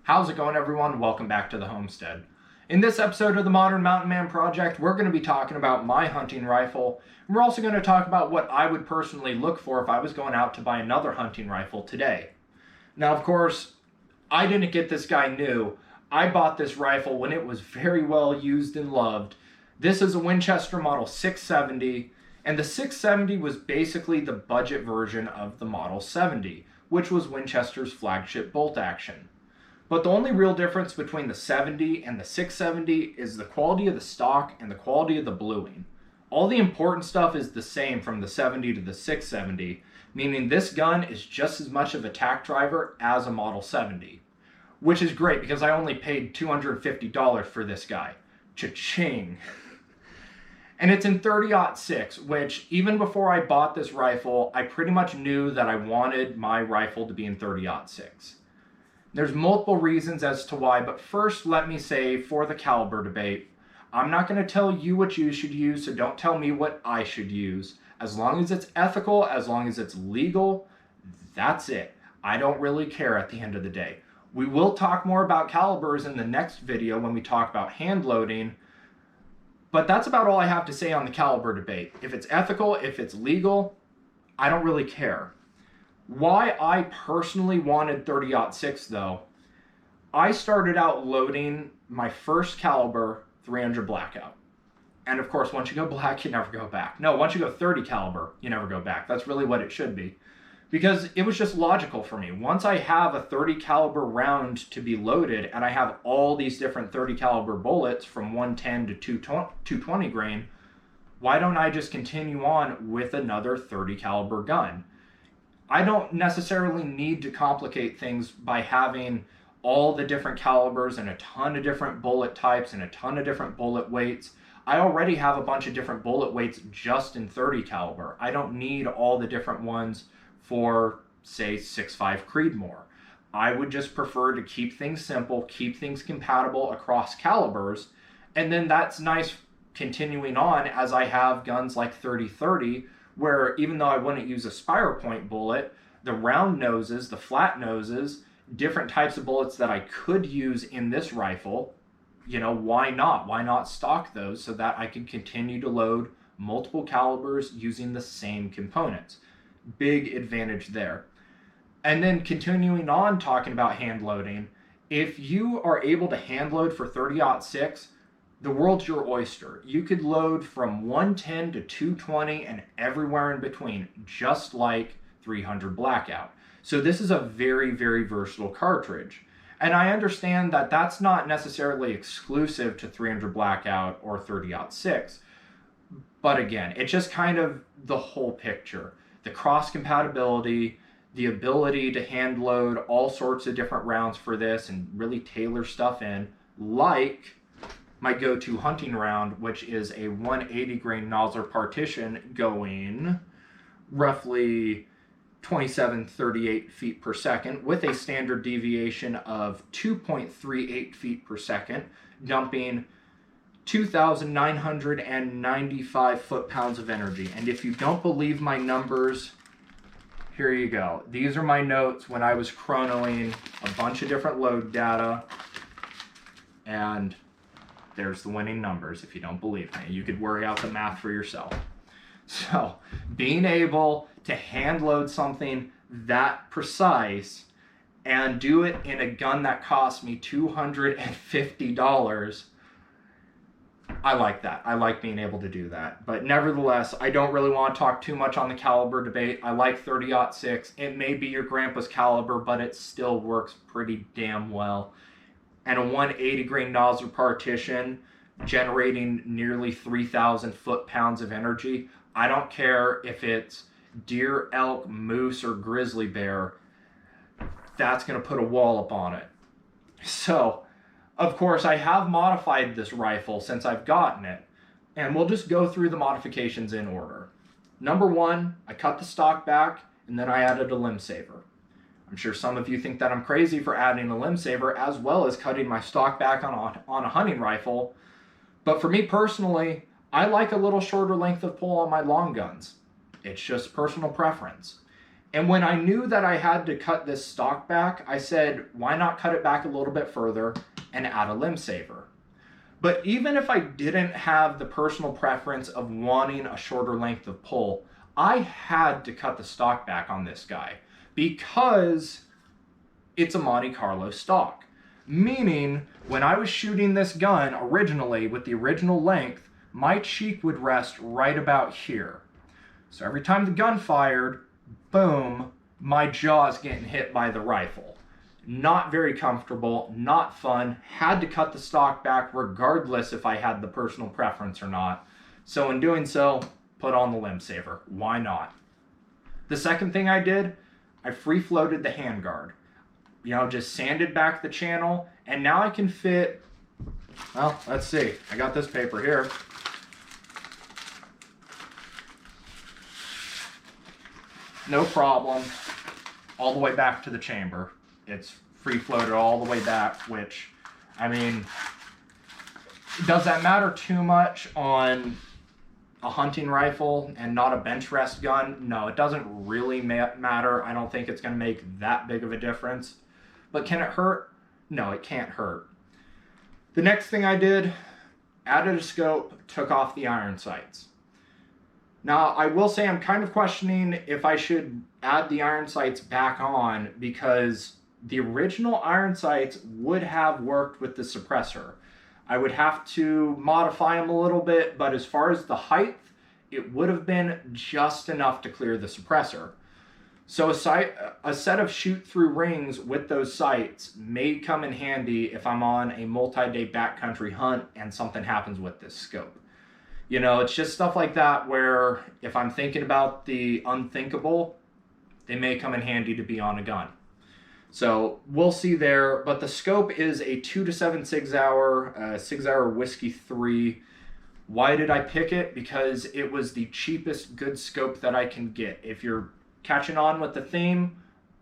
How's it going, everyone? Welcome back to the homestead. In this episode of the Modern Mountain Man Project, we're going to be talking about my hunting rifle, and we're also going to talk about what I would personally look for if I was going out to buy another hunting rifle today. Now, of course, I didn't get this guy new. I bought this rifle when it was very well used and loved. This is a Winchester Model 670, and the 670 was basically the budget version of the Model 70, which was Winchester's flagship bolt action. But the only real difference between the 70 and the 670 is the quality of the stock and the quality of the bluing. All the important stuff is the same from the 70 to the 670, meaning this gun is just as much of a tack driver as a Model 70. Which is great because I only paid $250 for this guy. Cha-ching! And it's in 30-06, which even before I bought this rifle, I pretty much knew that I wanted my rifle to be in 30-06. There's multiple reasons as to why, but first let me say, for the caliber debate, I'm not going to tell you what you should use, so don't tell me what I should use. As long as it's ethical, as long as it's legal, that's it. I don't really care at the end of the day. We will talk more about calibers in the next video when we talk about hand loading, but that's about all I have to say on the caliber debate. If it's ethical, if it's legal, I don't really care. Why I personally wanted 30-06 though, I started out loading my first caliber 300 blackout. And of course, once you go black, you never go back. No, once you go 30 caliber, you never go back. That's really what it should be. Because it was just logical for me. Once I have a 30 caliber round to be loaded and I have all these different 30 caliber bullets from 110 to 220 grain, why don't I just continue on with another 30 caliber gun? I don't necessarily need to complicate things by having all the different calibers and a ton of different bullet types and a ton of different bullet weights. I already have a bunch of different bullet weights just in 30 caliber. I don't need all the different ones for, say, 6.5 Creedmoor. I would just prefer to keep things simple, keep things compatible across calibers, and then that's nice continuing on as I have guns like 30-30, where even though I wouldn't use a spiral point bullet, the round noses, the flat noses, different types of bullets that I could use in this rifle, you know, why not? Why not stock those so that I can continue to load multiple calibers using the same components? Big advantage there. And then continuing on talking about hand loading, if you are able to hand load for 30-06, the world's your oyster. You could load from 110 to 220 and everywhere in between, just like 300 blackout. So this is a very, very versatile cartridge. And I understand that that's not necessarily exclusive to 300 blackout or 30-06. But again, it's just kind of the whole picture. The cross compatibility, the ability to hand load all sorts of different rounds for this and really tailor stuff in, like my go-to hunting round, which is a 180 grain nozzler partition going roughly 27-38 feet per second with a standard deviation of 2.38 feet per second, dumping 2,995 foot-pounds of energy. And if you don't believe my numbers, here you go. These are my notes when I was chronoing a bunch of different load data, and there's the winning numbers. If you don't believe me, you could work out the math for yourself. So being able to hand load something that precise and do it in a gun that cost me $250, I like that. I like being able to do that. But nevertheless, I don't really want to talk too much on the caliber debate. I like 30-06. It may be your grandpa's caliber, but it still works pretty damn well. And a 180 grain nozzler partition generating nearly 3,000 foot-pounds of energy. I don't care if it's deer, elk, moose, or grizzly bear. That's going to put a wall up on it. So, of course, I have modified this rifle since I've gotten it, and we'll just go through the modifications in order. Number one, I cut the stock back, and then I added a limb saver. I'm sure some of you think that I'm crazy for adding a limb saver as well as cutting my stock back on a hunting rifle, but for me personally, I like a little shorter length of pull on my long guns. It's just personal preference. And when I knew that I had to cut this stock back, I said, why not cut it back a little bit further and add a limb saver? But even if I didn't have the personal preference of wanting a shorter length of pull, I had to cut the stock back on this guy because it's a Monte Carlo stock. Meaning, when I was shooting this gun originally with the original length, my cheek would rest right about here. So every time the gun fired, boom, my jaw's getting hit by the rifle. Not very comfortable, not fun, had to cut the stock back regardless if I had the personal preference or not. So in doing so, put on the limb saver. Why not? The second thing I did, I free floated the handguard. Just sanded back the channel, and now I can fit, well, let's see. I got this paper here. No problem, all the way back to the chamber. It's free floated all the way back, which, I mean, does that matter too much on a hunting rifle and not a bench rest gun? No, it doesn't really matter. I don't think it's going to make that big of a difference. But can it hurt? No, it can't hurt. The next thing I did, added a scope, took off the iron sights. Now, I will say I'm kind of questioning if I should add the iron sights back on, because the original iron sights would have worked with the suppressor. I would have to modify them a little bit, but as far as the height, it would have been just enough to clear the suppressor. So a set of shoot-through rings with those sights may come in handy if I'm on a multi-day backcountry hunt and something happens with this scope. It's just stuff like that where if I'm thinking about the unthinkable, they may come in handy to be on a gun. So we'll see there, but the scope is a 2 to 7 SIG Sauer, 6 Hour Whiskey 3. Why did I pick it? Because it was the cheapest good scope that I can get. If you're catching on with the theme,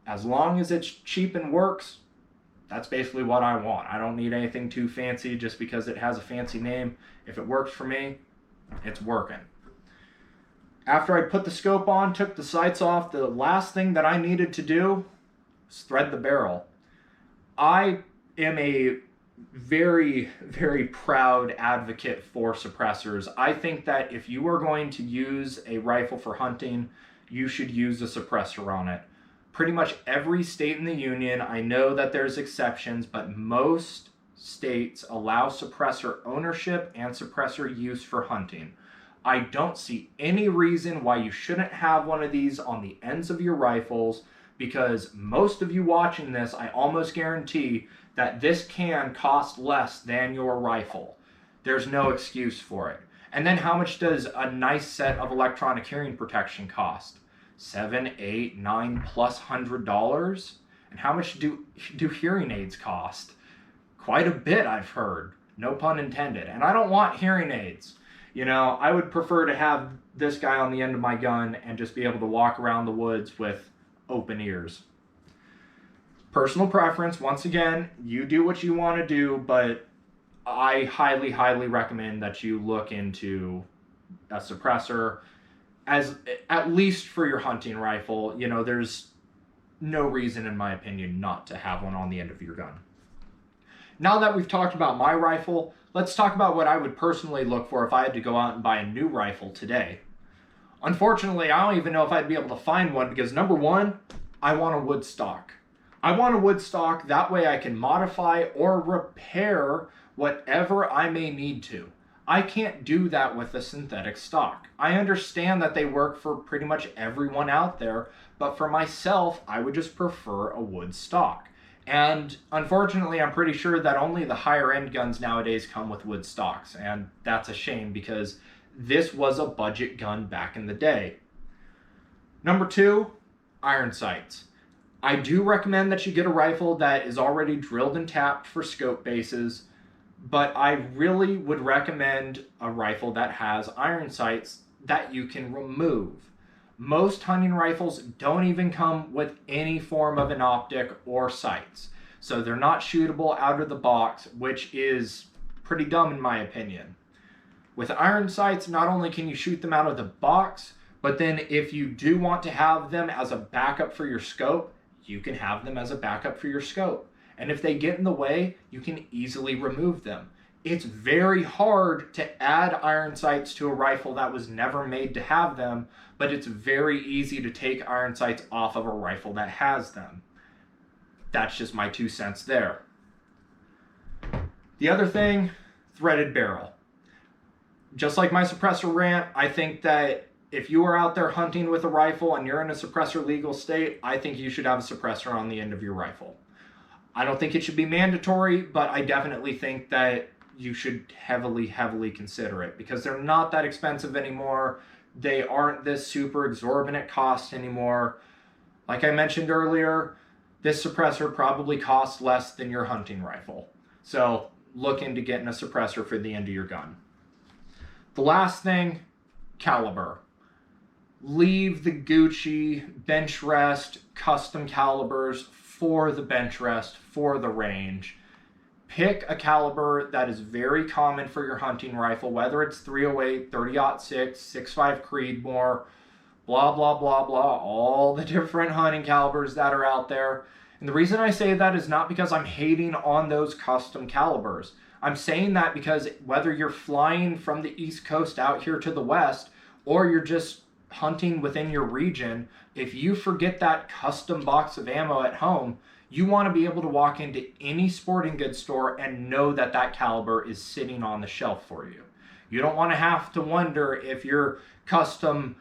as long as it's cheap and works, that's basically what I want. I don't need anything too fancy just because it has a fancy name. If it works for me, it's working. After I put the scope on, took the sights off, the last thing that I needed to do was thread the barrel. I am a very, very proud advocate for suppressors. I think that if you are going to use a rifle for hunting, you should use a suppressor on it. Pretty much every state in the union, I know that there's exceptions, but most states allow suppressor ownership and suppressor use for hunting. I don't see any reason why you shouldn't have one of these on the ends of your rifles, because most of you watching this, I almost guarantee that this can cost less than your rifle. There's no excuse for it. And then how much does a nice set of electronic hearing protection cost? $7, $8, $9 plus $100? And how much do hearing aids cost? Quite a bit, I've heard. No pun intended. And I don't want hearing aids. I would prefer to have this guy on the end of my gun and just be able to walk around the woods with open ears. Personal preference, once again, you do what you want to do, but I highly, highly recommend that you look into a suppressor, as at least for your hunting rifle. There's no reason, in my opinion, not to have one on the end of your gun. Now that we've talked about my rifle, let's talk about what I would personally look for if I had to go out and buy a new rifle today. Unfortunately, I don't even know if I'd be able to find one because, number one, I want a wood stock. I want a wood stock, that way I can modify or repair whatever I may need to. I can't do that with a synthetic stock. I understand that they work for pretty much everyone out there, but for myself, I would just prefer a wood stock. And unfortunately, I'm pretty sure that only the higher end guns nowadays come with wood stocks, and that's a shame because this was a budget gun back in the day. Number two, iron sights. I do recommend that you get a rifle that is already drilled and tapped for scope bases, but I really would recommend a rifle that has iron sights that you can remove. Most hunting rifles don't even come with any form of an optic or sights, so they're not shootable out of the box, which is pretty dumb in my opinion. With iron sights, not only can you shoot them out of the box, But then if you do want to have them as a backup for your scope, you can have them as a backup for your scope. And if they get in the way, you can easily remove them. It's very hard to add iron sights to a rifle that was never made to have them, but it's very easy to take iron sights off of a rifle that has them. That's just my 2 cents there. The other thing, threaded barrel. Just like my suppressor rant, I think that if you are out there hunting with a rifle and you're in a suppressor legal state, I think you should have a suppressor on the end of your rifle. I don't think it should be mandatory, but I definitely think that you should heavily consider it because they're not that expensive anymore. They aren't this super exorbitant cost anymore. Like I mentioned earlier, this suppressor probably costs less than your hunting rifle. So look into getting a suppressor for the end of your gun. The last thing, caliber. Leave the Gucci bench rest custom calibers for the bench rest, for the range. Pick a caliber that is very common for your hunting rifle, whether it's 308, 30-06, 6.5 Creedmoor, blah, blah, blah, blah, all the different hunting calibers that are out there. And the reason I say that is not because I'm hating on those custom calibers. I'm saying that because whether you're flying from the East Coast out here to the West, or you're just hunting within your region, if you forget that custom box of ammo at home, you want to be able to walk into any sporting goods store and know that that caliber is sitting on the shelf for you. You don't want to have to wonder if your custom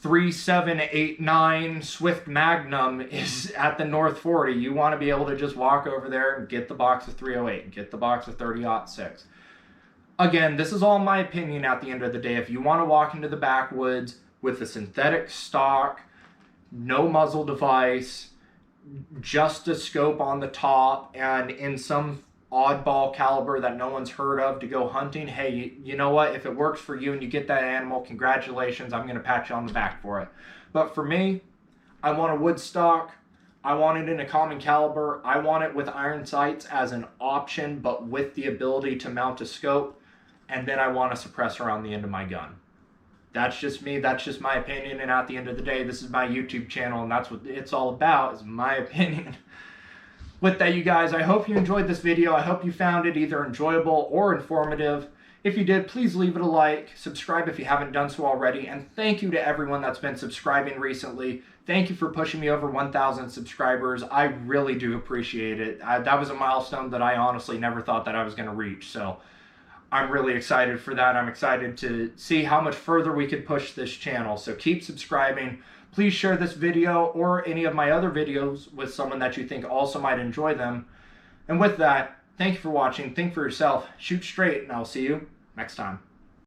3789 Swift Magnum is at the North 40. You want to be able to just walk over there and get the box of 308 and get the box of 30-06. Again, this is all my opinion at the end of the day. If you want to walk into the backwoods with a synthetic stock, no muzzle device, just a scope on the top, and in some oddball caliber that no one's heard of to go hunting, hey, you know what? If it works for you and you get that animal, congratulations, I'm going to pat you on the back for it. But for me, I want a wood stock. I want it in a common caliber. I want it with iron sights as an option, but with the ability to mount a scope. And then I want a suppressor on the end of my gun. That's just me. That's just my opinion. And at the end of the day, this is my YouTube channel, and that's what it's all about, is my opinion. With that, you guys, I hope you enjoyed this video. I hope you found it either enjoyable or informative. If you did, please leave it a like. Subscribe if you haven't done so already. And thank you to everyone that's been subscribing recently. Thank you for pushing me over 1,000 subscribers. I really do appreciate it. That was a milestone that I honestly never thought that I was going to reach. So I'm really excited for that. I'm excited to see how much further we could push this channel. So keep subscribing. Please share this video or any of my other videos with someone that you think also might enjoy them. And with that, thank you for watching. Think for yourself, shoot straight, and I'll see you next time.